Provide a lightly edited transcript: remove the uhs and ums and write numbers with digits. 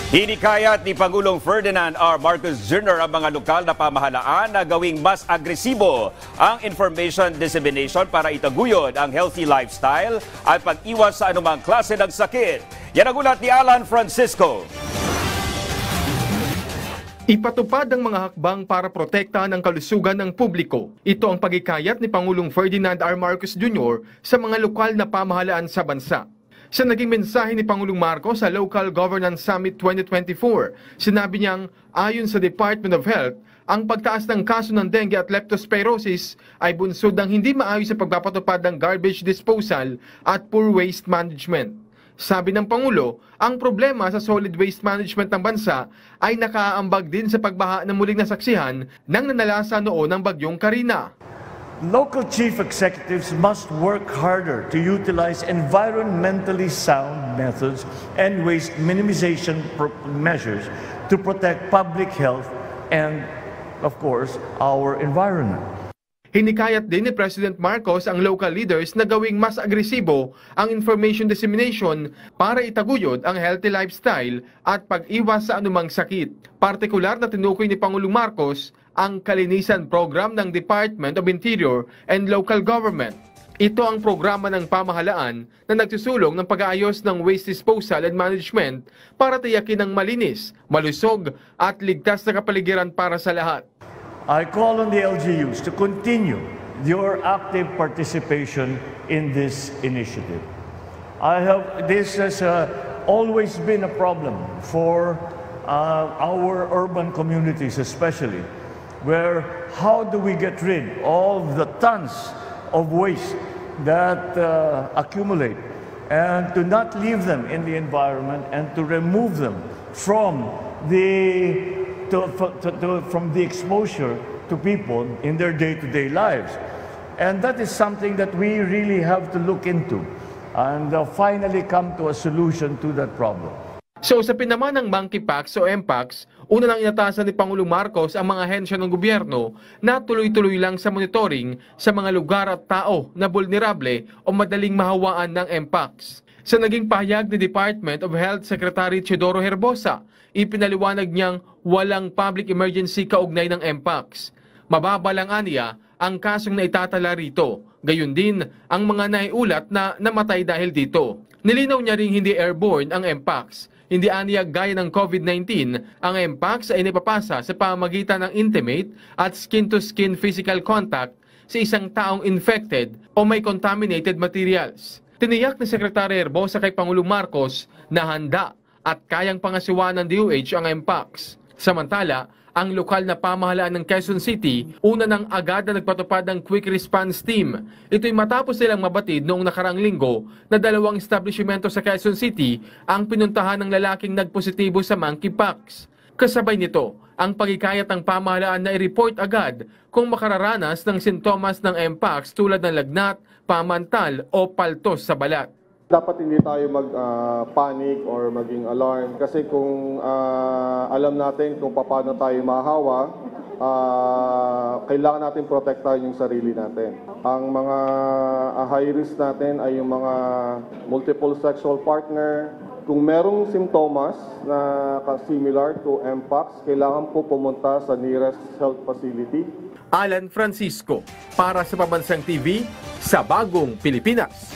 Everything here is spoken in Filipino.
Hinikayat ni Pangulong Ferdinand R. Marcos Jr. ang mga lokal na pamahalaan na gawing mas agresibo ang information dissemination para itaguyod ang healthy lifestyle at pag-iwas sa anumang klase ng sakit. Yan ang ulat ni Alan Francisco. Ipatupad ang mga hakbang para protektahan ang kalusugan ng publiko. Ito ang pagikayat ni Pangulong Ferdinand R. Marcos Jr. sa mga lokal na pamahalaan sa bansa. Sa naging mensahe ni Pangulong Marcos sa Local Governance Summit 2024, sinabi niyang ayon sa Department of Health, ang pagtaas ng kaso ng dengue at leptospirosis ay bunsod ng hindi maayos sa pagpapatupad ng garbage disposal at poor waste management. Sabi ng Pangulo, ang problema sa solid waste management ng bansa ay nakaaambag din sa pagbaha na muling nasaksihan ng nanalasa noon ng bagyong Karina. Local chief executives must work harder to utilize environmentally sound methods and waste minimization measures to protect public health and, of course, our environment. Hinikayat din ni President Marcos ang local leaders na gawing mas agresibo ang information dissemination para itaguyod ang healthy lifestyle at pag-iwas sa anumang sakit. Partikular na tinukoy ni Pangulong Marcos ang Kalinisan Program ng Department of Interior and Local Government. Ito ang programa ng pamahalaan na nagsusulong ng pag-aayos ng waste disposal and management para tiyakin ang malinis, malusog at ligtas na kapaligiran para sa lahat. I call on the LGUs to continue your active participation in this initiative. This has always been a problem for our urban communities especially, where how do we get rid of the tons of waste that accumulate and to not leave them in the environment and to remove them from the exposure to people in their day-to-day lives. And that is something that we really have to look into and finally come to a solution to that problem. So usapin naman ng monkeypox o mpox, una nang inatasan ni Pangulong Marcos ang mga ahensya ng gobyerno na tuloy-tuloy lang sa monitoring sa mga lugar at tao na vulnerable o madaling mahawaan ng mpox. Sa naging pahayag ni Department of Health Secretary Teodoro Herbosa, ipinaliwanag niyang walang public emergency kaugnay ng mpox. Mababa lang aniya ang kasong naitatala rito, gayon din ang mga naiulat na namatay dahil dito. Nilinaw niya ring hindi airborne ang mpox. Hindi aniya gaya ng COVID-19, ang mpox ay napapasa sa pamamagitan ng intimate at skin-to-skin physical contact sa isang taong infected o may contaminated materials. Tiniyak ni Secretary Herbosa kay Pangulong Marcos na handa at kayang pangasiwaan ng DOH ang mpox. Samantala, ang lokal na pamahalaan ng Quezon City, una nang agad na nagpatupad ng Quick Response Team. Ito'y matapos silang mabatid noong nakarang linggo na 2 establishmento sa Quezon City ang pinuntahan ng lalaking nagpositibo sa monkeypox. Kasabay nito, ang pagikayat ng pamahalaan na i-report agad kung makararanas ng sintomas ng mpox tulad ng lagnat, pamantal o paltos sa balat. Dapat hindi tayo mag-panic or maging alarm kasi kung alam natin kung paano tayo mahawa, kailangan natin protektahan yung sarili natin. Ang mga high risk natin ay yung mga multiple sexual partner. Kung merong simptomas na similar to mpox, kailangan po pumunta sa nearest health facility. Alan Francisco, para sa Pambansang TV, sa Bagong Pilipinas.